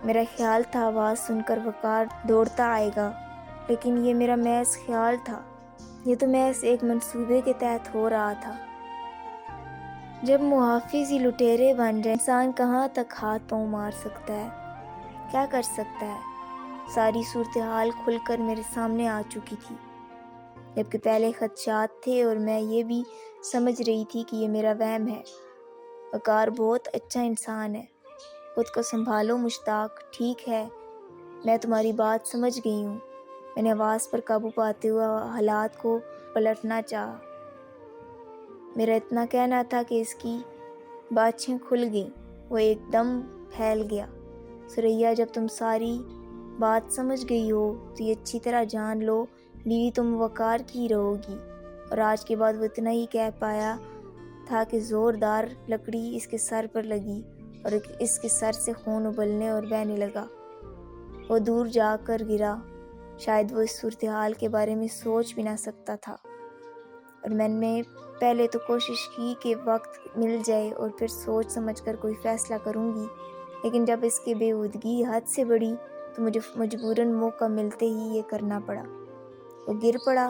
میرا خیال تھا آواز سن کر وقار دوڑتا آئے گا، لیکن یہ میرا محض خیال تھا، یہ تو محض ایک منصوبے کے تحت ہو رہا تھا۔ جب محافظ ہی لٹیرے بن جائیں، انسان کہاں تک ہاتھ پاؤں مار سکتا ہے، کیا کر سکتا ہے؟ ساری صورتحال کھل کر میرے سامنے آ چکی تھی، جبکہ پہلے خدشات تھے اور میں یہ بھی سمجھ رہی تھی کہ یہ میرا وہم ہے۔ وقار بہت اچھا انسان ہے، خود کو سنبھالو مشتاق، ٹھیک ہے؟ میں تمہاری بات سمجھ گئی ہوں۔ میں نے آواز پر قابو پاتے ہوئے حالات کو پلٹنا چاہا۔ میرا اتنا کہنا تھا کہ اس کی باچھیں کھل گئیں، وہ ایک دم پھیل گیا۔ ثریا، جب تم ساری بات سمجھ گئی ہو تو یہ اچھی طرح جان لو، بیوی تم وقار کی رہو گی۔ اور آج کے بعد وہ اتنا ہی کہہ پایا تھا کہ زوردار لکڑی اس کے سر پر لگی اور اس کے سر سے خون ابلنے اور بہنے لگا۔ وہ دور جا کر گرا، شاید وہ اس صورتحال کے بارے میں سوچ بھی نہ سکتا تھا۔ اور میں نے پہلے تو کوشش کی کہ وقت مل جائے اور پھر سوچ سمجھ کر کوئی فیصلہ کروں گی، لیکن جب اس کی بےہودگی حد سے بڑھی تو مجھے مجبوراً موقع ملتے ہی یہ کرنا پڑا۔ وہ گر پڑا،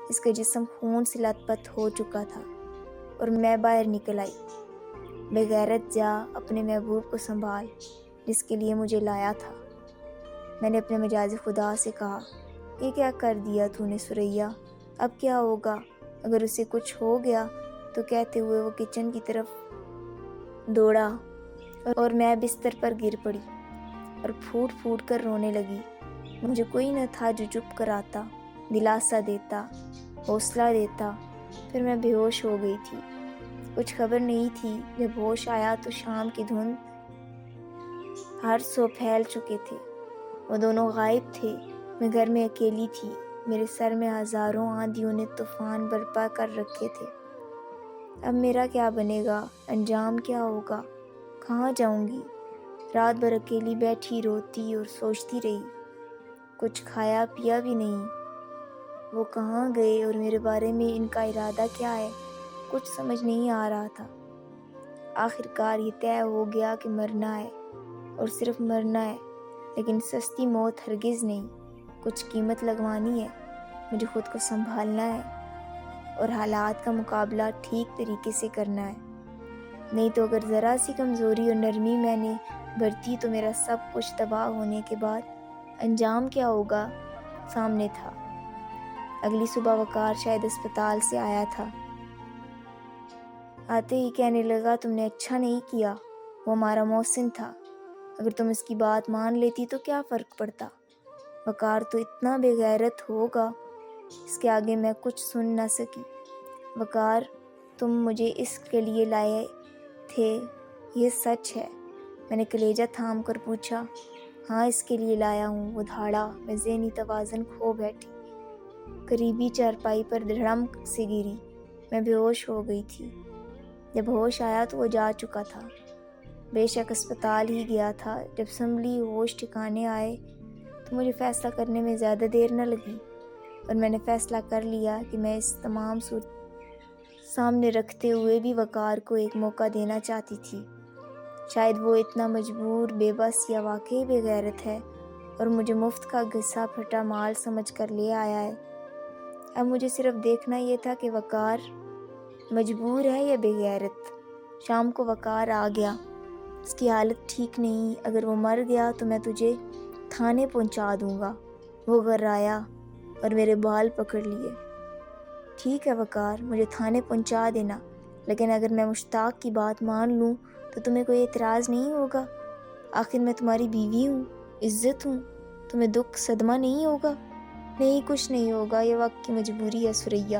اس کا جسم خون سے لت پت ہو چکا تھا اور میں باہر نکل آئی۔ بے غیرت، جا اپنے محبوب کو سنبھال جس کے لیے مجھے لایا تھا۔ میں نے اپنے مجاز خدا سے کہا، یہ کیا کر دیا تو نے ثریا؟ اب کیا ہوگا اگر اسے کچھ ہو گیا تو؟ کہتے ہوئے وہ کچن کی طرف دوڑا اور میں بستر پر گر پڑی اور پھوٹ پھوٹ کر رونے لگی۔ مجھے کوئی نہ تھا جو چپ کراتا، دلاسا دیتا، حوصلہ دیتا۔ پھر میں بے ہوش ہو گئی تھی، کچھ خبر نہیں تھی۔ جب ہوش آیا تو شام کی دھند ہر سو پھیل چکے تھے، وہ دونوں غائب تھے۔ میں گھر میں اکیلی تھی، میرے سر میں ہزاروں آندھیوں نے طوفان برپا کر رکھے تھے۔ اب میرا کیا بنے گا؟ انجام کیا ہوگا؟ کہاں جاؤں گی؟ رات بھر اکیلی بیٹھی روتی اور سوچتی رہی، کچھ کھایا پیا بھی نہیں۔ وہ کہاں گئے اور میرے بارے میں ان کا ارادہ کیا ہے؟ کچھ سمجھ نہیں آ رہا تھا۔ آخر کار یہ طے ہو گیا کہ مرنا ہے، اور صرف مرنا ہے، لیکن سستی موت ہرگز نہیں۔ کچھ قیمت لگوانی ہے، مجھے خود کو سنبھالنا ہے اور حالات کا مقابلہ ٹھیک طریقے سے کرنا ہے، نہیں تو اگر ذرا سی کمزوری اور نرمی میں نے برتی تو میرا سب کچھ تباہ ہونے کے بعد انجام کیا ہوگا سامنے تھا۔ اگلی صبح وقار شاید اسپتال سے آیا تھا۔ آتے ہی کہنے لگا، تم نے اچھا نہیں کیا، وہ ہمارا محسن تھا، اگر تم اس کی بات مان لیتی تو کیا فرق پڑتا؟ وقار تو اتنا بے غیرت ہوگا۔ اس کے آگے میں کچھ سن نہ سکی۔ وقار، تم مجھے اس کے لیے لائے تھے، یہ سچ ہے؟ میں نے کلیجہ تھام کر پوچھا۔ ہاں، اس کے لیے لایا ہوں، وہ دھاڑا۔ میں ذہنی توازن کھو بیٹھی، قریبی چارپائی پر دھڑم سے گری، میں بے ہوش ہو گئی تھی۔ جب ہوش آیا تو وہ جا چکا تھا، بے شک اسپتال ہی گیا تھا۔ جب سنبھلی، ہوش ٹھکانے آئے تو مجھے فیصلہ کرنے میں زیادہ دیر نہ لگی، اور میں نے فیصلہ کر لیا کہ میں اس تمام صورت سامنے رکھتے ہوئے بھی وقار کو ایک موقع دینا چاہتی تھی۔ شاید وہ اتنا مجبور، بے بس یا واقعی بے غیرت ہے اور مجھے مفت کا گھسا پھٹا مال سمجھ کر لے آیا ہے۔ اب مجھے صرف دیکھنا یہ تھا کہ وقار مجبور ہے یا بے غیرت۔ شام کو وقار آ گیا۔ اس کی حالت ٹھیک نہیں، اگر وہ مر گیا تو میں تجھے تھانے پہنچا دوں گا۔ وہ گھرایا اور میرے بال پکڑ لیے۔ ٹھیک ہے وقار، مجھے تھانے پہنچا دینا، لیکن اگر میں مشتاق کی بات مان لوں تو تمہیں کوئی اعتراض نہیں ہوگا؟ آخر میں تمہاری بیوی ہوں، عزت ہوں، تمہیں دکھ صدمہ نہیں ہوگا؟ نہیں، کچھ نہیں ہوگا، یہ وقت کی مجبوری ہے ثریا۔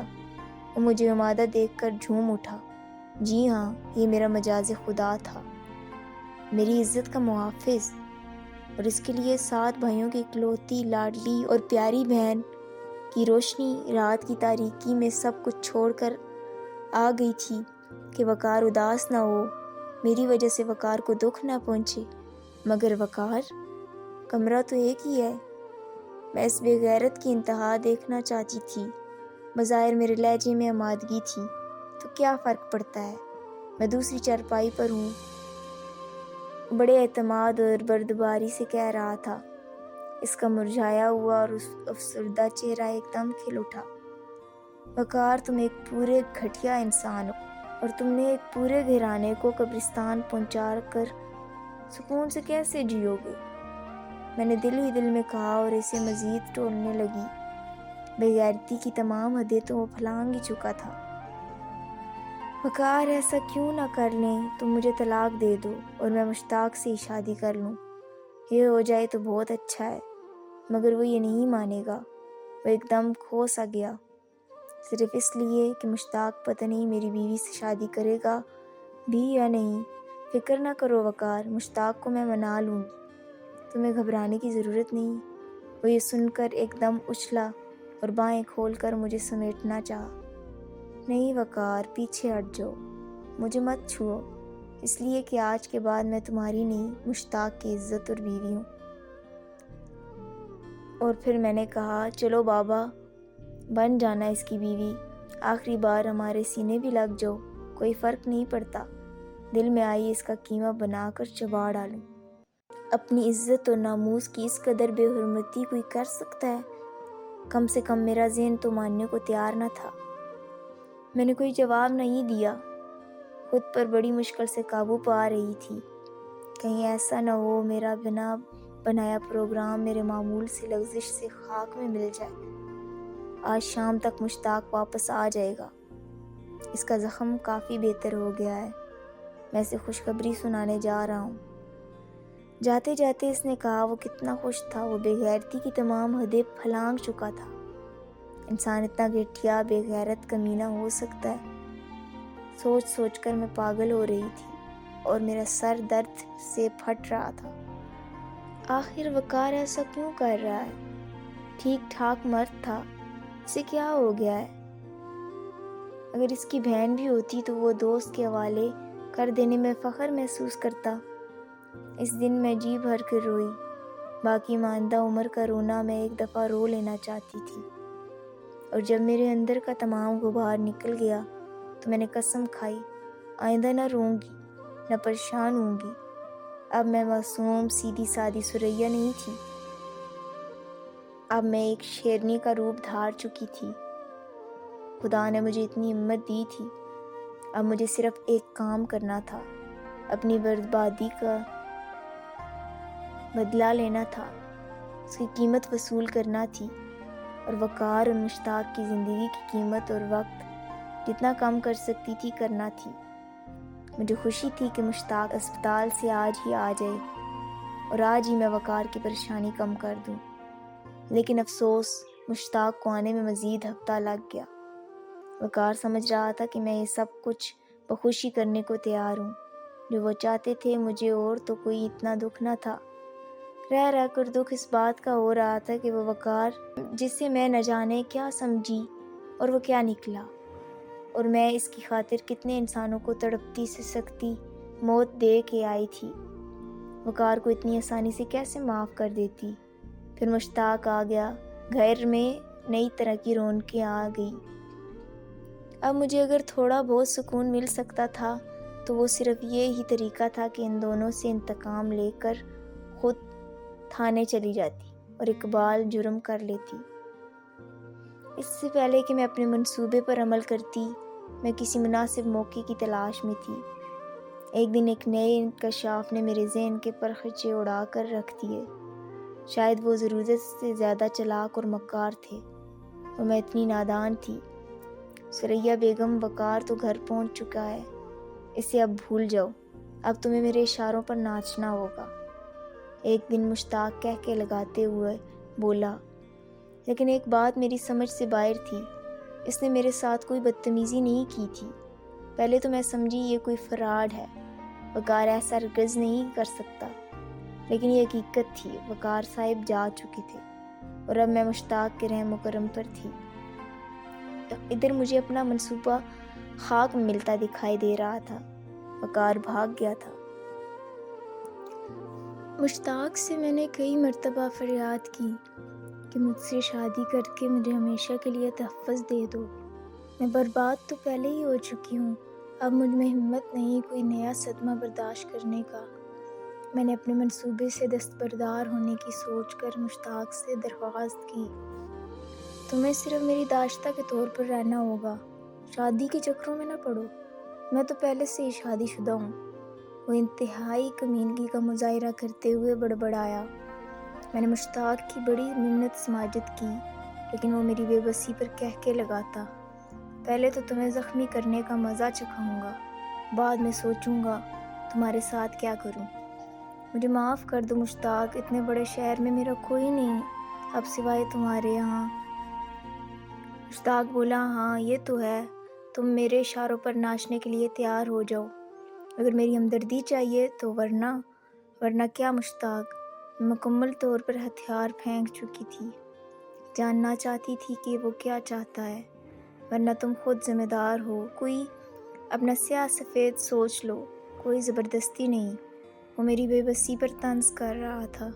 وہ مجھے عمادہ دیکھ کر جھوم اٹھا۔ جی ہاں، یہ میرا مجاز خدا تھا، میری عزت کا محافظ، اور اس کے لیے 7 بھائیوں کی اکلوتی لاڈلی اور پیاری بہن کی روشنی رات کی تاریکی میں سب کچھ چھوڑ کر آ گئی تھی کہ وقار اداس نہ ہو، میری وجہ سے وقار کو دکھ نہ پہنچے۔ مگر وقار، کمرہ تو ایک ہی ہے۔ میں اس بے غیرت کی انتہا دیکھنا چاہتی تھی۔ بظاہر میرے لہجے میں آمادگی تھی، تو کیا فرق پڑتا ہے، میں دوسری چارپائی پر ہوں، بڑے اعتماد اور بردباری سے کہہ رہا تھا۔ اس کا مرجھایا ہوا اور افسردہ چہرہ ایک دم کھل اٹھا۔ وقار، تم ایک پورے گھٹیا انسان ہو اور تم نے ایک پورے گھرانے کو قبرستان پہنچا کر سکون سے کیسے جیو گے؟ میں نے دل ہی دل میں کہا اور اسے مزید ٹولنے لگی۔ بے غیرتی کی تمام حدیں تو وہ پھلانگ ہی چکا تھا۔ وقار، ایسا کیوں نہ کر لیں، تم مجھے طلاق دے دو اور میں مشتاق سے ہی شادی کر لوں۔ یہ ہو جائے تو بہت اچھا ہے، مگر وہ یہ نہیں مانے گا۔ وہ ایک دم کھو سا گیا، صرف اس لیے کہ مشتاق پتہ نہیں میری بیوی سے شادی کرے گا بھی یا نہیں۔ فکر نہ کرو وقار، مشتاق کو میں منا لوں گی، تمہیں گھبرانے کی ضرورت نہیں۔ وہ یہ سن کر ایک دم اچھلا اور بائیں کھول کر مجھے سمیٹنا چاہا۔ نہیں وقار، پیچھے ہٹ جاؤ، مجھے مت چھوؤ، اس لیے کہ آج کے بعد میں تمہاری نہیں، مشتاق کی عزت اور بیوی ہوں۔ اور پھر میں نے کہا، چلو بابا، بن جانا اس کی بیوی، آخری بار ہمارے سینے بھی لگ جاؤ، کوئی فرق نہیں پڑتا۔ دل میں آئی اس کا قیمہ بنا کر چبا ڈالوں۔ اپنی عزت اور ناموس کی اس قدر بے حرمتی کوئی کر سکتا ہے؟ کم سے کم میرا ذہن تو ماننے کو تیار نہ تھا۔ میں نے کوئی جواب نہیں دیا، خود پر بڑی مشکل سے قابو پا رہی تھی، کہیں ایسا نہ ہو میرا بنا بنایا پروگرام میرے معمول سے لغزش سے خاک میں مل جائے۔ آج شام تک مشتاق واپس آ جائے گا، اس کا زخم کافی بہتر ہو گیا ہے، میں اسے خوشخبری سنانے جا رہا ہوں۔ جاتے جاتے اس نے کہا وہ کتنا خوش تھا، وہ بے غیرتی کی تمام حدیں پھلانگ چکا تھا۔ انسان اتنا گھٹیا، بے غیرت، کمینہ ہو سکتا ہے؟ سوچ سوچ کر میں پاگل ہو رہی تھی اور میرا سر درد سے پھٹ رہا تھا۔ آخر وقار ایسا کیوں کر رہا ہے؟ ٹھیک ٹھاک مرد تھا، اسے کیا ہو گیا ہے؟ اگر اس کی بہن بھی ہوتی تو وہ دوست کے حوالے کر دینے میں فخر محسوس کرتا۔ اس دن میں جی بھر کر روئی، باقی ماندہ عمر کا رونا میں ایک دفعہ رو لینا چاہتی تھی، اور جب میرے اندر کا تمام غبار نکل گیا تو میں نے قسم کھائی آئندہ نہ روں گی، نہ پریشان ہوں گی۔ اب میں معصوم سیدھی سادی ثریا نہیں تھی، اب میں ایک شیرنی کا روپ دھار چکی تھی۔ خدا نے مجھے اتنی ہمت دی تھی، اب مجھے صرف ایک کام کرنا تھا، اپنی بربادی کا بدلہ لینا تھا، اس کی قیمت وصول کرنا تھی، اور وقار اور مشتاق کی زندگی کی قیمت اور وقت جتنا کم کر سکتی تھی کرنا تھی۔ مجھے خوشی تھی کہ مشتاق اسپتال سے آج ہی آ جائے اور آج ہی میں وقار کی پریشانی کم کر دوں، لیکن افسوس مشتاق کو آنے میں مزید ہفتہ لگ گیا۔ وقار سمجھ رہا تھا کہ میں یہ سب کچھ بخوشی کرنے کو تیار ہوں، جو وہ چاہتے تھے مجھے اور تو کوئی اتنا دکھ نہ تھا۔ رہ رہ کر دکھ اس بات کا ہو رہا تھا کہ وہ وقار جسے میں نہ جانے کیا سمجھی اور وہ کیا نکلا، اور میں اس کی خاطر کتنے انسانوں کو تڑپتی سے سکتی موت دے کے آئی تھی، وقار کو اتنی آسانی سے کیسے معاف کر دیتی۔ پھر مشتاق آ گیا، گھر میں نئی طرح کی رونقیں آ گئی۔ اب مجھے اگر تھوڑا بہت سکون مل سکتا تھا تو وہ صرف یہ ہی طریقہ تھا کہ ان دونوں سے انتقام لے کر خود تھانے چلی جاتی اور اقبال جرم کر لیتی۔ اس سے پہلے کہ میں اپنے منصوبے پر عمل کرتی، میں کسی مناسب موقع کی تلاش میں تھی۔ ایک دن ایک نئے انکشاف نے میرے ذہن کے پرخچے اڑا کر رکھ دیے۔ شاید وہ ضرورت سے زیادہ چلاک اور مکار تھے، اور میں اتنی نادان تھی۔ ثریا بیگم، وقار تو گھر پہنچ چکا ہے، اسے اب بھول جاؤ، اب تمہیں میرے اشاروں پر ناچنا ہوگا، ایک دن مشتاق کہہ کے لگاتے ہوئے بولا۔ لیکن ایک بات میری سمجھ سے باہر تھی، اس نے میرے ساتھ کوئی بدتمیزی نہیں کی تھی۔ پہلے تو میں سمجھی یہ کوئی فراڈ ہے، وقار ایسا ہرگز نہیں کر سکتا، لیکن یہ حقیقت تھی، وقار صاحب جا چکے تھے اور اب میں مشتاق کے رحم و کرم پر تھی۔ ادھر مجھے اپنا منصوبہ خاک میں ملتا دکھائی دے رہا تھا، وقار بھاگ گیا تھا۔ مشتاق سے میں نے کئی مرتبہ فریاد کی کہ مجھ سے شادی کر کے مجھے ہمیشہ کے لیے تحفظ دے دو، میں برباد تو پہلے ہی ہو چکی ہوں، اب مجھ میں ہمت نہیں کوئی نیا صدمہ برداشت کرنے کا۔ میں نے اپنے منصوبے سے دستبردار ہونے کی سوچ کر مشتاق سے درخواست کی، تمہیں صرف میری داشتہ کے طور پر رہنا ہوگا، شادی کے چکروں میں نہ پڑو، میں تو پہلے سے ہی شادی شدہ ہوں۔ وہ انتہائی کمینگی کا مظاہرہ کرتے ہوئے بڑبڑایا۔ میں نے مشتاق کی بڑی منت سماجت کی، لیکن وہ میری بے بسی پر کہکے لگاتا، پہلے تو تمہیں زخمی کرنے کا مزہ چکھاؤں گا، بعد میں سوچوں گا تمہارے ساتھ کیا کروں۔ مجھے معاف کر دو مشتاق، اتنے بڑے شہر میں میرا کوئی نہیں اب سوائے تمہارے یہاں۔ مشتاق بولا، ہاں یہ تو ہے، تم میرے اشاروں پر ناچنے کے لیے تیار ہو جاؤ، اگر میری ہمدردی چاہیے تو ورنہ کیا مشتاق؟ میں مکمل طور پر ہتھیار پھینک چکی تھی، جاننا چاہتی تھی کہ وہ کیا چاہتا ہے، ورنہ تم خود ذمہ دار ہو، کوئی اپنا سیاہ سفید سوچ لو، کوئی زبردستی نہیں۔ وہ میری بے بسی پر طنز کر رہا تھا۔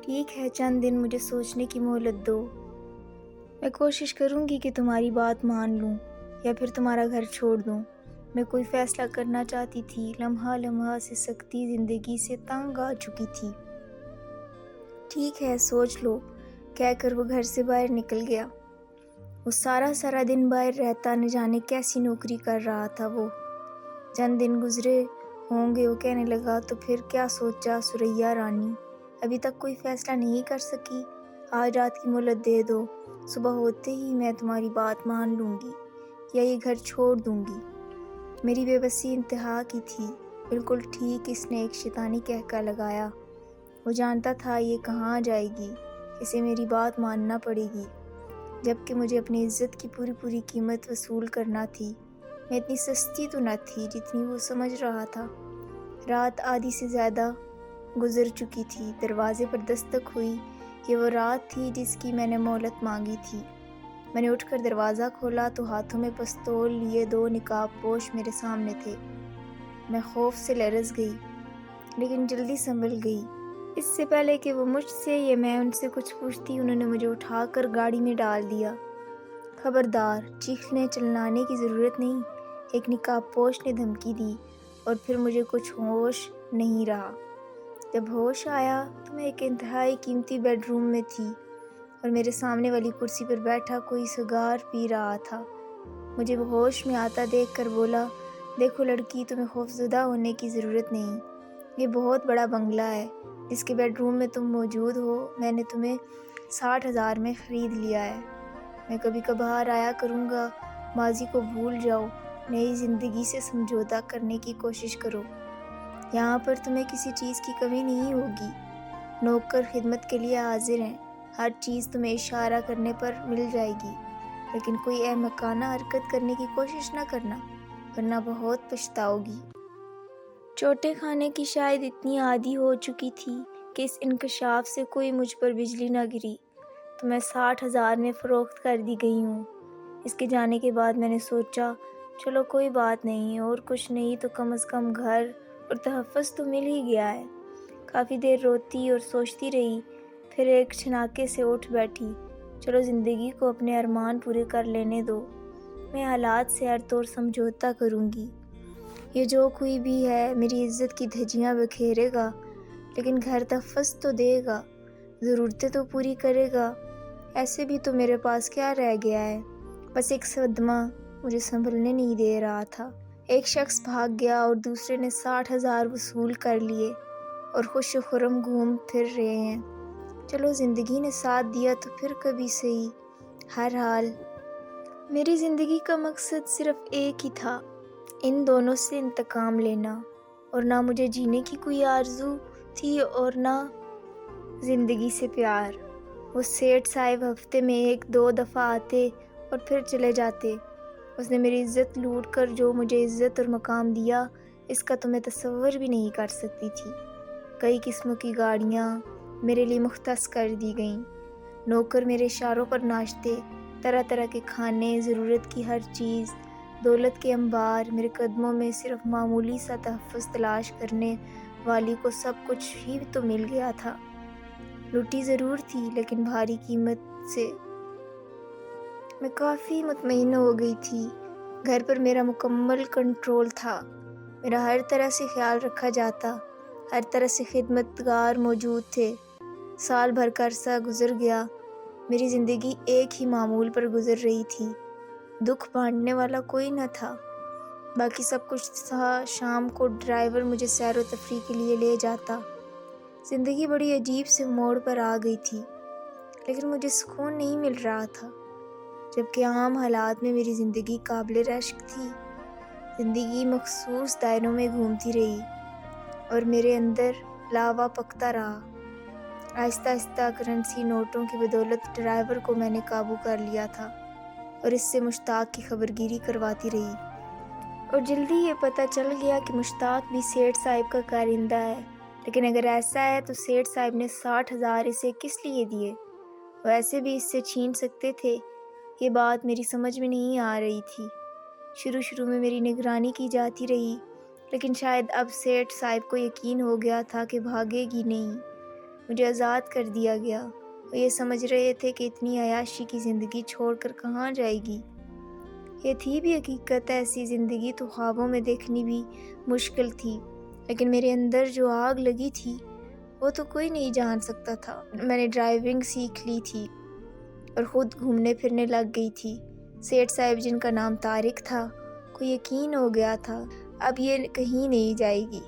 ٹھیک ہے، چند دن مجھے سوچنے کی مہلت دو، میں کوشش کروں گی کہ تمہاری بات مان لوں یا پھر تمہارا گھر چھوڑ دوں۔ میں کوئی فیصلہ کرنا چاہتی تھی، لمحہ لمحہ سے سکتی زندگی سے تنگ آ چکی تھی۔ ٹھیک ہے، سوچ لو، کہہ کر وہ گھر سے باہر نکل گیا۔ وہ سارا دن باہر رہتا، نہ جانے کیسی نوکری کر رہا تھا وہ۔ چند دن گزرے ہوں گے، وہ کہنے لگا، تو پھر کیا سوچا ثریا رانی؟ ابھی تک کوئی فیصلہ نہیں کر سکی؟ آج رات کی مہلت دے دو، صبح ہوتے ہی میں تمہاری بات مان لوں گی یا یہ گھر چھوڑ دوں گی۔ میری بے بسی انتہا کی تھی۔ بالکل ٹھیک، اس نے ایک شیطانی کہکا لگایا۔ وہ جانتا تھا یہ کہاں جائے گی، اسے میری بات ماننا پڑے گی، جبکہ مجھے اپنی عزت کی پوری قیمت وصول کرنا تھی۔ میں اتنی سستی تو نہ تھی جتنی وہ سمجھ رہا تھا۔ رات آدھی سے زیادہ گزر چکی تھی، دروازے پر دستک ہوئی۔ یہ وہ رات تھی جس کی میں نے مہلت مانگی تھی۔ میں نے اٹھ کر دروازہ کھولا تو ہاتھوں میں پستول لیے دو نقاب پوش میرے سامنے تھے۔ میں خوف سے لرز گئی، لیکن جلدی سنبھل گئی۔ اس سے پہلے کہ وہ مجھ سے یا میں ان سے کچھ پوچھتی، انہوں نے مجھے اٹھا کر گاڑی میں ڈال دیا۔ خبردار، چیخنے چلانے کی ضرورت نہیں، ایک نقاب پوش نے دھمکی دی، اور پھر مجھے کچھ ہوش نہیں رہا۔ جب ہوش آیا تو میں ایک انتہائی قیمتی بیڈ روم میں تھی اور میرے سامنے والی کرسی پر بیٹھا کوئی سگار پی رہا تھا۔ مجھے وہ ہوش میں آتا دیکھ کر بولا، دیکھو لڑکی، تمہیں خوفزدہ ہونے کی ضرورت نہیں، یہ بہت بڑا بنگلہ ہے جس کے بیڈ روم میں تم موجود ہو، میں نے تمہیں 60,000 میں خرید لیا ہے۔ میں کبھی کبھار آیا کروں گا، ماضی کو بھول جاؤ، نئی زندگی سے سمجھوتا کرنے کی کوشش کرو۔ یہاں پر تمہیں کسی چیز کی کمی نہیں ہوگی، نوکر خدمت کے لیے حاضر ہیں، ہر چیز تمہیں اشارہ کرنے پر مل جائے گی، لیکن کوئی احمقانہ حرکت کرنے کی کوشش نہ کرنا، ورنہ بہت پچھتاؤ گی۔ چوٹے کھانے کی شاید اتنی عادی ہو چکی تھی کہ اس انکشاف سے کوئی مجھ پر بجلی نہ گری تو میں 60,000 میں فروخت کر دی گئی ہوں۔ اس کے جانے کے بعد میں نے سوچا، چلو کوئی بات نہیں، اور کچھ نہیں تو کم از کم گھر اور تحفظ تو مل ہی گیا ہے۔ کافی دیر روتی اور سوچتی رہی، پھر ایک چھناکے سے اٹھ بیٹھی، چلو زندگی کو اپنے ارمان پورے کر لینے دو، میں حالات سے ہر طور سمجھوتا کروں گی۔ یہ جو کوئی بھی ہے میری عزت کی دھجیاں بکھیرے گا، لیکن گھر تحفظ تو دے گا، ضرورتیں تو پوری کرے گا، ایسے بھی تو میرے پاس کیا رہ گیا ہے؟ بس ایک صدمہ مجھے سنبھلنے نہیں دے رہا تھا۔ ایک شخص بھاگ گیا اور دوسرے نے 60,000 وصول کر لیے اور خوش و خرم گھوم پھر رہے ہیں۔ چلو زندگی نے ساتھ دیا تو پھر کبھی سہی۔ ہر حال میری زندگی کا مقصد صرف ایک ہی تھا، ان دونوں سے انتقام لینا، اور نہ مجھے جینے کی کوئی آرزو تھی اور نہ زندگی سے پیار۔ وہ سیٹھ صاحب ہفتے میں 1-2 دفعہ آتے اور پھر چلے جاتے۔ اس نے میری عزت لوٹ کر جو مجھے عزت اور مقام دیا، اس کا تو میں تصور بھی نہیں کر سکتی تھی۔ کئی قسموں کی گاڑیاں میرے لیے مختص کر دی گئیں، نوکر میرے اشاروں پر ناچتے، طرح طرح کے کھانے، ضرورت کی ہر چیز، دولت کے انبار، میرے قدموں میں صرف معمولی سا تحفظ تلاش کرنے والی کو سب کچھ ہی تو مل گیا تھا۔ لوٹی ضرور تھی، لیکن بھاری قیمت سے۔ میں کافی مطمئن ہو گئی تھی، گھر پر میرا مکمل کنٹرول تھا، میرا ہر طرح سے خیال رکھا جاتا، ہر طرح سے خدمتگار موجود تھے۔ سال بھر کا عرصہ گزر گیا، میری زندگی ایک ہی معمول پر گزر رہی تھی۔ دکھ بانٹنے والا کوئی نہ تھا، باقی سب کچھ تھا۔ شام کو ڈرائیور مجھے سیر و تفریح کے لیے لے جاتا۔ زندگی بڑی عجیب سے موڑ پر آ گئی تھی، لیکن مجھے سکون نہیں مل رہا تھا، جبکہ عام حالات میں میری زندگی قابل رشک تھی۔ زندگی مخصوص دائروں میں گھومتی رہی اور میرے اندر لاوا پکتا رہا۔ آہستہ آہستہ کرنسی نوٹوں کی بدولت ڈرائیور کو میں نے قابو کر لیا تھا اور اس سے مشتاق کی خبرگیری کرواتی رہی، اور جلدی یہ پتہ چل گیا کہ مشتاق بھی سیٹھ صاحب کا کارندہ ہے۔ لیکن اگر ایسا ہے تو سیٹھ صاحب نے 60,000 اسے کس لیے دیے؟ وہ ایسے بھی اس سے چھین سکتے تھے۔ یہ بات میری سمجھ میں نہیں آ رہی تھی۔ شروع میں میری نگرانی کی جاتی رہی، لیکن شاید اب سیٹھ صاحب کو یقین ہو گیا تھا کہ بھاگے گی نہیں۔ مجھے آزاد کر دیا گیا۔ وہ یہ سمجھ رہے تھے کہ اتنی عیاشی کی زندگی چھوڑ کر کہاں جائے گی۔ یہ تھی بھی حقیقت، ایسی زندگی تو خوابوں میں دیکھنی بھی مشکل تھی، لیکن میرے اندر جو آگ لگی تھی وہ تو کوئی نہیں جان سکتا تھا۔ میں نے ڈرائیونگ سیکھ لی تھی اور خود گھومنے پھرنے لگ گئی تھی۔ سیٹھ صاحب جن کا نام طارق تھا کو یقین ہو گیا تھا اب یہ کہیں نہیں جائے گی،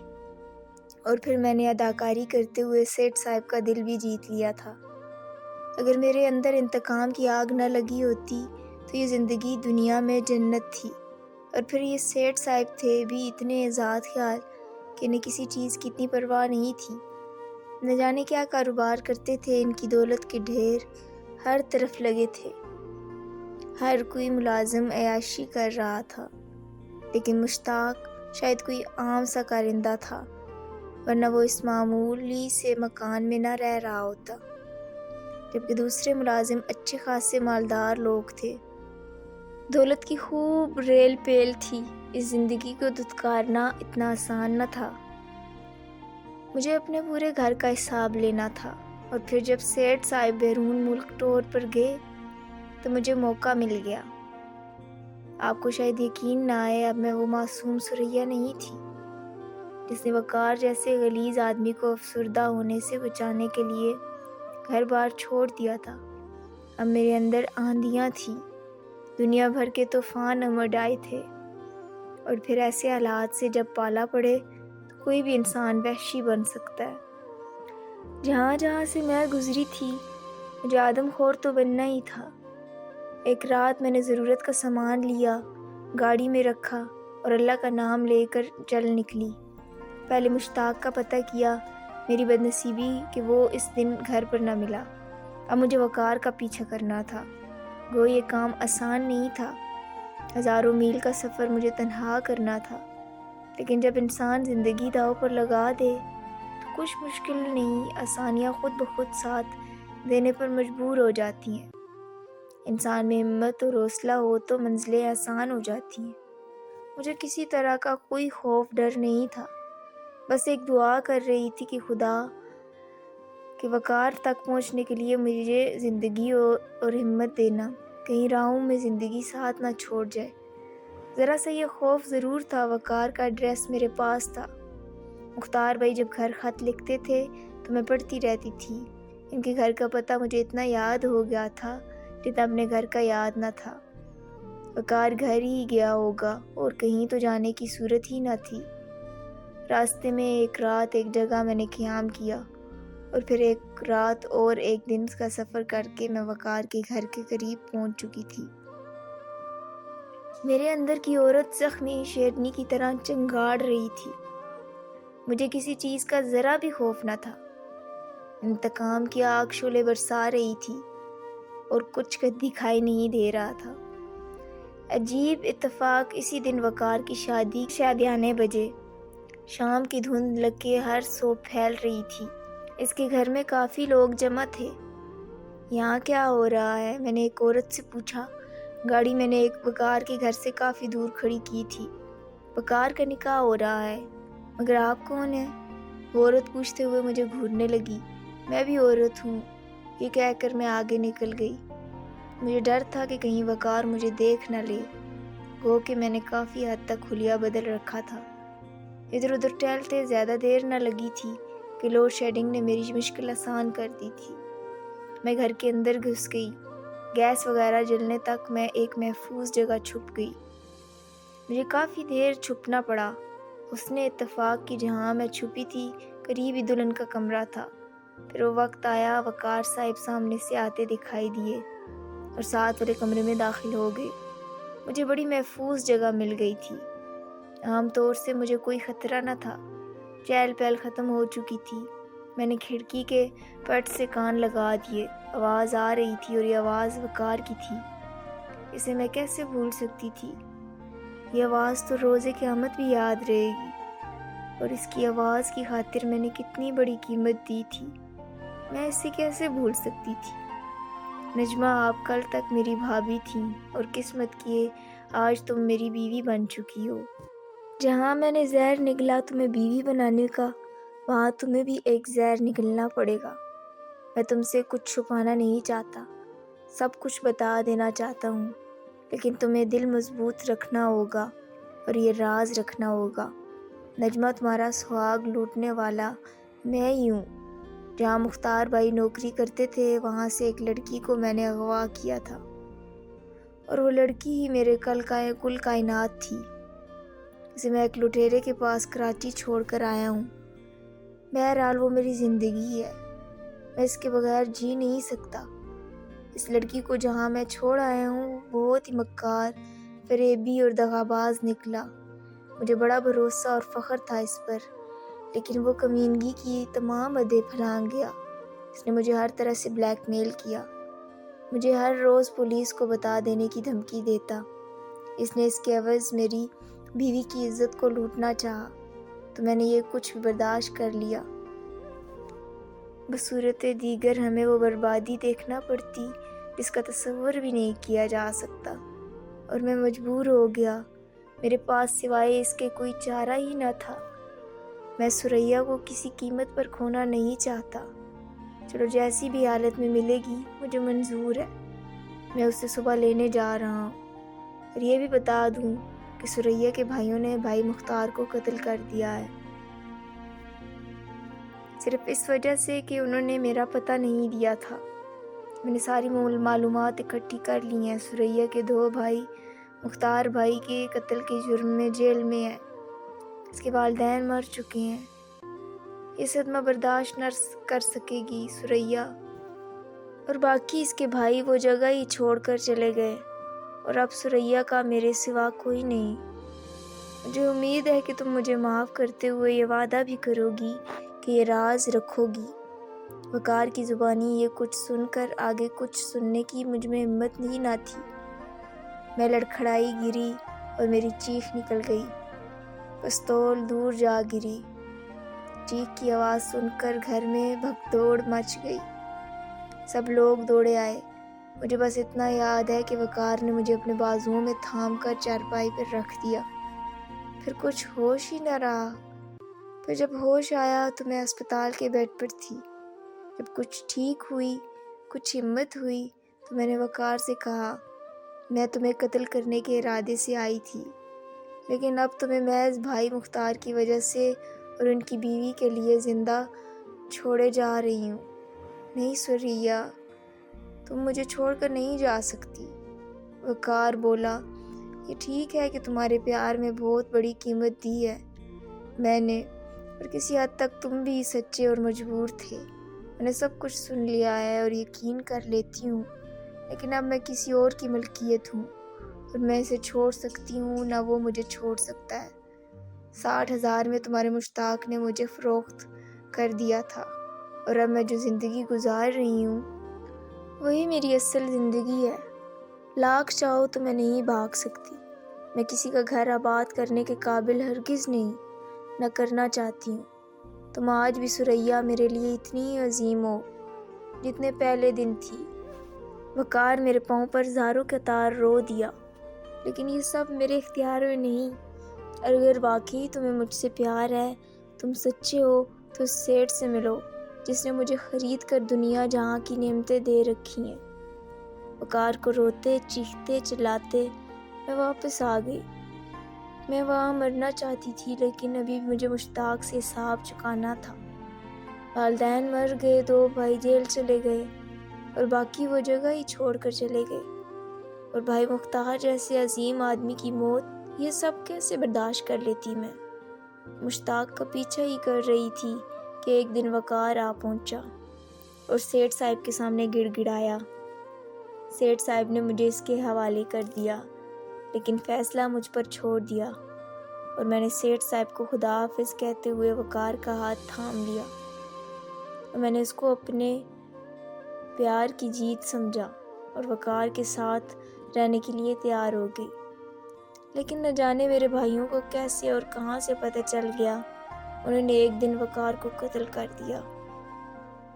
اور پھر میں نے اداکاری کرتے ہوئے سیٹھ صاحب کا دل بھی جیت لیا تھا۔ اگر میرے اندر انتقام کی آگ نہ لگی ہوتی تو یہ زندگی دنیا میں جنت تھی، اور پھر یہ سیٹھ صاحب تھے بھی اتنے آزاد خیال کہ انہیں کسی چیز کی اتنی پرواہ نہیں تھی۔ نہ جانے کیا کاروبار کرتے تھے، ان کی دولت کے ڈھیر ہر طرف لگے تھے۔ ہر کوئی ملازم عیاشی کر رہا تھا، لیکن مشتاق شاید کوئی عام سا کارندہ تھا، ورنہ وہ اس معمولی سے مکان میں نہ رہ رہا ہوتا، جبکہ دوسرے ملازم اچھے خاصے مالدار لوگ تھے۔ دولت کی خوب ریل پیل تھی۔ اس زندگی کو دھتکارنا اتنا آسان نہ تھا۔ مجھے اپنے پورے گھر کا حساب لینا تھا، اور پھر جب سیٹھ صاحب بیرون ملک ٹور پر گئے تو مجھے موقع مل گیا۔ آپ کو شاید یقین نہ آئے، اب میں وہ معصوم ثریا نہیں تھی جس نے وقار جیسے غلیظ آدمی کو افسردہ ہونے سے بچانے کے لیے گھر بار چھوڑ دیا تھا۔ اب میرے اندر آندیاں تھیں، دنیا بھر کے طوفان امڈ آئے تھے، اور پھر ایسے حالات سے جب پالا پڑے تو کوئی بھی انسان وحشی بن سکتا ہے۔ جہاں جہاں سے میں گزری تھی مجھے آدم خور تو بننا ہی تھا۔ ایک رات میں نے ضرورت کا سامان لیا، گاڑی میں رکھا اور اللہ کا نام لے کر چل نکلی۔ پہلے مشتاق کا پتہ کیا، میری بدنصیبی کہ وہ اس دن گھر پر نہ ملا۔ اب مجھے وقار کا پیچھا کرنا تھا۔ گو یہ کام آسان نہیں تھا، ہزاروں میل کا سفر مجھے تنہا کرنا تھا، لیکن جب انسان زندگی داؤ پر لگا دے تو کچھ مشکل نہیں، آسانیاں خود بخود ساتھ دینے پر مجبور ہو جاتی ہیں۔ انسان میں ہمت اور حوصلہ ہو تو منزلیں آسان ہو جاتی ہیں۔ مجھے کسی طرح کا کوئی خوف ڈر نہیں تھا، بس ایک دعا کر رہی تھی کہ خدا کہ وقار تک پہنچنے کے لیے مجھے زندگی اور ہمت دینا، کہیں راہوں میں زندگی ساتھ نہ چھوڑ جائے۔ ذرا سا یہ خوف ضرور تھا۔ وقار کا ایڈریس میرے پاس تھا۔ مختار بھائی جب گھر خط لکھتے تھے تو میں پڑھتی رہتی تھی۔ ان کے گھر کا پتہ مجھے اتنا یاد ہو گیا تھا جتنا اپنے گھر کا یاد نہ تھا۔ وقار گھر ہی گیا ہوگا اور کہیں تو جانے کی صورت ہی نہ تھی۔ راستے میں ایک رات ایک جگہ میں نے قیام کیا، اور پھر ایک رات اور ایک دن کا سفر کر کے میں وقار کے گھر کے قریب پہنچ چکی تھی۔ میرے اندر کی عورت زخمی شیرنی کی طرح چنگاڑ رہی تھی۔ مجھے کسی چیز کا ذرا بھی خوف نہ تھا۔ انتقام کی آگ شعلے برسا رہی تھی اور کچھ دکھائی نہیں دے رہا تھا۔ عجیب اتفاق، اسی دن وقار کی شادیانے بجے۔ شام کی دھند لگ کے ہر سو پھیل رہی تھی۔ اس کے گھر میں کافی لوگ جمع تھے۔ یہاں کیا ہو رہا ہے؟ میں نے ایک عورت سے پوچھا۔ گاڑی میں نے ایک وقار کے گھر سے کافی دور کھڑی کی تھی۔ وقار کا نکاح ہو رہا ہے، مگر آپ کون ہیں؟ وہ عورت پوچھتے ہوئے مجھے گھورنے لگی۔ میں بھی عورت ہوں، یہ کہہ کر میں آگے نکل گئی۔ مجھے ڈر تھا کہ کہیں وقار مجھے دیکھ نہ لے، گو کہ میں نے کافی حد تک حلیہ بدل رکھا تھا۔ ادھر ادھر ٹہلتے زیادہ دیر نہ لگی تھی کہ لوڈ شیڈنگ نے میری مشکل آسان کر دی تھی۔ میں گھر کے اندر گھس گئی۔ گیس وغیرہ جلنے تک میں ایک محفوظ جگہ چھپ گئی۔ مجھے کافی دیر چھپنا پڑا۔ حسن اتفاق کی جہاں میں چھپی تھی قریب ہی دلہن کا کمرہ تھا۔ پھر وہ وقت آیا، وقار صاحب سامنے سے آتے دکھائی دیے اور ساتھ والے کمرے میں داخل ہو گئے۔ مجھے بڑی محفوظ جگہ مل گئی تھی۔ عام طور سے مجھے کوئی خطرہ نہ تھا۔ چہل پہل ختم ہو چکی تھی۔ میں نے کھڑکی کے پٹ سے کان لگا دیے۔ آواز آ رہی تھی اور یہ آواز وقار کی تھی۔ اسے میں کیسے بھول سکتی تھی؟ یہ آواز تو روز قیامت بھی یاد رہے گی، اور اس کی آواز کی خاطر میں نے کتنی بڑی قیمت دی تھی، میں اسے کیسے بھول سکتی تھی؟ نجمہ، آپ کل تک میری بھابھی تھیں اور قسمت کیے آج تم میری بیوی بن چکی ہو۔ جہاں میں نے زہر نگلا تمہیں بیوی بنانے کا، وہاں تمہیں بھی ایک زہر نگلنا پڑے گا۔ میں تم سے کچھ چھپانا نہیں چاہتا، سب کچھ بتا دینا چاہتا ہوں، لیکن تمہیں دل مضبوط رکھنا ہوگا اور یہ راز رکھنا ہوگا۔ نجمہ، تمہارا سہاگ لوٹنے والا میں ہی ہوں۔ جہاں مختار بھائی نوکری کرتے تھے وہاں سے ایک لڑکی کو میں نے اغوا کیا تھا، اور وہ لڑکی ہی میرے کل کائنات تھی۔ اسے میں ایک لٹیرے کے پاس کراچی چھوڑ کر آیا ہوں۔ بہرحال وہ میری زندگی ہے، میں اس کے بغیر جی نہیں سکتا۔ اس لڑکی کو جہاں میں چھوڑ آیا ہوں بہت ہی مکار، فریبی اور دغاباز نکلا۔ مجھے بڑا بھروسہ اور فخر تھا اس پر، لیکن وہ کمینگی کی تمام حدیں پھلانگ گیا۔ اس نے مجھے ہر طرح سے بلیک میل کیا، مجھے ہر روز پولیس کو بتا دینے کی دھمکی دیتا۔ اس نے اس کے عوض میری بیوی کی عزت کو لوٹنا چاہا، تو میں نے یہ کچھ بھی برداشت کر لیا۔ بصورت دیگر ہمیں وہ بربادی دیکھنا پڑتی جس کا تصور بھی نہیں کیا جا سکتا، اور میں مجبور ہو گیا۔ میرے پاس سوائے اس کے کوئی چارہ ہی نہ تھا۔ میں سریا کو کسی قیمت پر کھونا نہیں چاہتا۔ چلو، جیسی بھی حالت میں ملے گی مجھے منظور ہے۔ میں اسے صبح لینے جا رہا ہوں، اور یہ بھی بتا دوں کہ سریا کے بھائیوں نے بھائی مختار کو قتل کر دیا ہے، صرف اس وجہ سے کہ انہوں نے میرا پتہ نہیں دیا تھا۔ میں نے ساری معلومات اکٹھی کر لی ہیں۔ سریا کے 2 بھائی مختار بھائی کے قتل کے جرم میں جیل میں ہیں۔ اس کے والدین مر چکے ہیں۔ یہ صدمہ برداشت نہ کر سکے گی سریا، اور باقی اس کے بھائی وہ جگہ ہی چھوڑ کر چلے گئے، اور اب سریا کا میرے سوا کوئی نہیں۔ مجھے امید ہے کہ تم مجھے معاف کرتے ہوئے یہ وعدہ بھی کرو گی کہ یہ راز رکھو گی۔ وقار کی زبانی یہ کچھ سن کر آگے کچھ سننے کی مجھ میں ہمت ہی نہ تھی۔ میں لڑکھڑائی گری اور میری چیخ نکل گئی۔ پستول دور جا گری۔ چیخ کی آواز سن کر گھر میں بھگ دوڑ مچ گئی۔ سب لوگ دوڑے آئے۔ مجھے بس اتنا یاد ہے کہ وقار نے مجھے اپنے بازوؤں میں تھام کر چارپائی پر رکھ دیا۔ پھر کچھ ہوش ہی نہ رہا۔ پھر جب ہوش آیا تو میں اسپتال کے بیڈ پر تھی۔ جب کچھ ٹھیک ہوئی، کچھ ہمت ہوئی، تو میں نے وقار سے کہا، میں تمہیں قتل کرنے کے ارادے سے آئی تھی، لیکن اب تمہیں محض بھائی مختار کی وجہ سے اور ان کی بیوی کے لیے زندہ چھوڑے جا رہی ہوں۔ نہیں سریا، تم مجھے چھوڑ کر نہیں جا سکتی۔ وقار بولا، یہ ٹھیک ہے کہ تمہارے پیار میں بہت بڑی قیمت دی ہے میں نے، اور کسی حد تک تم بھی سچے اور مجبور تھے۔ میں نے سب کچھ سن لیا ہے اور یقین کر لیتی ہوں، لیکن اب میں کسی اور کی ملکیت ہوں، اور میں اسے چھوڑ سکتی ہوں، نہ وہ مجھے چھوڑ سکتا ہے۔ 60,000 میں تمہارے مشتاق نے مجھے فروخت کر دیا تھا، اور اب میں جو زندگی گزار رہی ہوں وہی میری اصل زندگی ہے۔ لاکھ چاہو تو میں نہیں بھاگ سکتی۔ میں کسی کا گھر آباد کرنے کے قابل ہرگز نہیں، نہ کرنا چاہتی ہوں۔ تم آج بھی سریا میرے لیے اتنی ہی عظیم ہو جتنے پہلے دن تھی۔ وقار میرے پاؤں پر زاروں کے تار رو دیا، لیکن یہ سب میرے اختیار میں نہیں۔ اگر واقعی تمہیں مجھ سے پیار ہے، تم سچے ہو، تو اس سیٹ سے ملو جس نے مجھے خرید کر دنیا جہاں کی نعمتیں دے رکھی ہیں۔ وقار کو روتے چیختے چلاتے میں واپس آ گئی۔ میں وہاں مرنا چاہتی تھی، لیکن ابھی بھی مجھے مشتاق سے حساب چکانا تھا۔ والدین مر گئے، 2 بھائی جیل چلے گئے اور باقی وہ جگہ ہی چھوڑ کر چلے گئے، اور بھائی مختار جیسے عظیم آدمی کی موت، یہ سب کیسے برداشت کر لیتی میں؟ مشتاق کا پیچھا ہی کر رہی تھی کہ ایک دن وقار آ پہنچا اور سیٹھ صاحب کے سامنے گڑ گڑایا۔ سیٹھ صاحب نے مجھے اس کے حوالے کر دیا، لیکن فیصلہ مجھ پر چھوڑ دیا، اور میں نے سیٹھ صاحب کو خدا حافظ کہتے ہوئے وقار کا ہاتھ تھام لیا، اور میں نے اس کو اپنے پیار کی جیت سمجھا اور وقار کے ساتھ رہنے کے لیے تیار ہو گئی۔ لیکن نہ جانے میرے بھائیوں کو کیسے اور کہاں سے پتہ چل گیا، انہوں نے ایک دن وقار کو قتل کر دیا،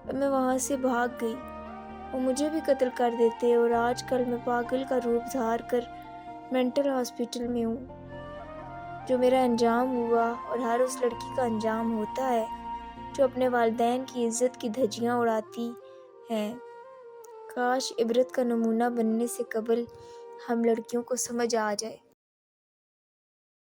اور میں وہاں سے بھاگ گئی۔ وہ مجھے بھی قتل کر دیتے، اور آج کل میں پاگل کا روپ دھار کر مینٹل ہاسپٹل میں ہوں۔ جو میرا انجام ہوا اور ہر اس لڑکی کا انجام ہوتا ہے جو اپنے والدین کی عزت کی دھجیاں اڑاتی ہیں، کاش عبرت کا نمونہ بننے سے قبل ہم لڑکیوں کو سمجھ آ جائے۔